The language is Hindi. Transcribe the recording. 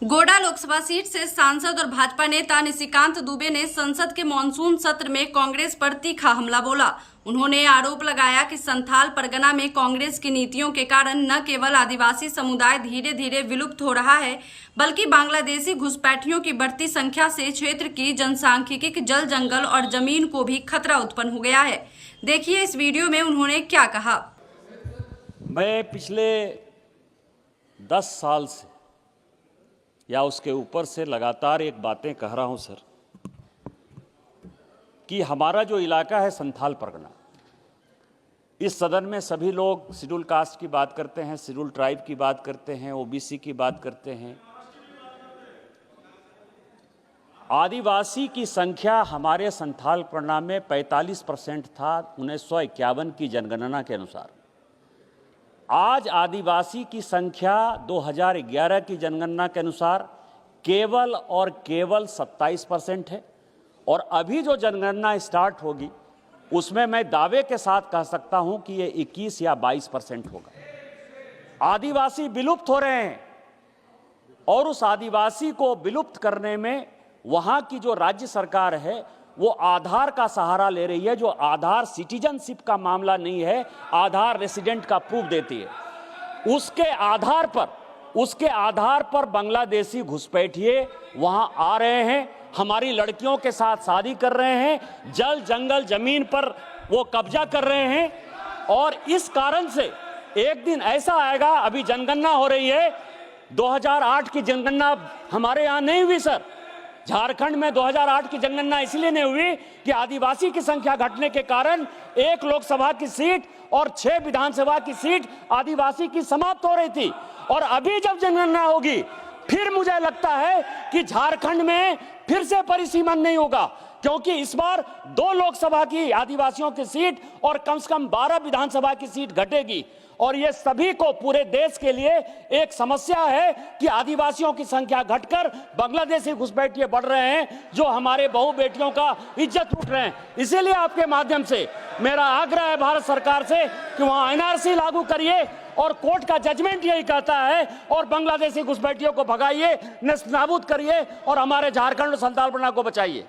गोड्डा लोकसभा सीट से सांसद और भाजपा नेता निशिकांत दुबे ने संसद के मानसून सत्र में कांग्रेस पर तीखा हमला बोला। उन्होंने आरोप लगाया कि संथाल परगना में कांग्रेस की नीतियों के कारण न केवल आदिवासी समुदाय धीरे धीरे विलुप्त हो रहा है, बल्कि बांग्लादेशी घुसपैठियों की बढ़ती संख्या से क्षेत्र की जनसांख्यिकी, जल जंगल और जमीन को भी खतरा उत्पन्न हो गया है। देखिए इस वीडियो में उन्होंने क्या कहा। मैं पिछले 10 साल से या उसके ऊपर से लगातार एक बातें कह रहा हूं सर, कि हमारा जो इलाका है संथाल परगना, इस सदन में सभी लोग शेड्यूल कास्ट की बात करते हैं, शेड्यूल ट्राइब की बात करते हैं, ओबीसी की बात करते हैं। आदिवासी की संख्या हमारे संथाल परगना में 45% था 1951 की जनगणना के अनुसार। आज आदिवासी की संख्या 2011 की जनगणना के अनुसार केवल और केवल 27% है, और अभी जो जनगणना स्टार्ट होगी उसमें मैं दावे के साथ कह सकता हूं कि ये 21 या 22% होगा। आदिवासी विलुप्त हो रहे हैं, और उस आदिवासी को विलुप्त करने में वहां की जो राज्य सरकार है वो आधार का सहारा ले रही है, जो आधार सिटीजनशिप का मामला नहीं है, आधार रेसिडेंट का प्रूफ देती है। उसके आधार पर बांग्लादेशी घुसपैठिए वहां आ रहे हैं, हमारी लड़कियों के साथ शादी कर रहे हैं, जल जंगल जमीन पर वो कब्जा कर रहे हैं। और इस कारण से एक दिन ऐसा आएगा, अभी जनगणना हो रही है, 2008 की जनगणना हमारे यहां नहीं हुई सर, झारखंड में 2008 की जनगणना इसलिए नहीं हुई कि आदिवासी की संख्या घटने के कारण 1 लोकसभा की सीट और 6 विधानसभा की सीट आदिवासी की समाप्त हो रही थी। और अभी जब जनगणना होगी फिर मुझे लगता है कि झारखंड में फिर से परिसीमन नहीं होगा, क्योंकि इस बार 2 लोकसभा की आदिवासियों की सीट और कम से कम 12 विधानसभा की सीट घटेगी। और ये सभी को, पूरे देश के लिए एक समस्या है कि आदिवासियों की संख्या घटकर बांग्लादेशी घुसपैठिए बढ़ रहे हैं, जो हमारे बहू बेटियों का इज्जत लूट रहे हैं। इसीलिए आपके माध्यम से मेरा आग्रह है भारत सरकार से कि वहां एनआरसी लागू करिए, और कोर्ट का जजमेंट यही कहता है, और बांग्लादेशी घुसपैठियों को भगाइए, नेस्तनाबूद करिए, और हमारे झारखंड और संथाल परगना को बचाइए।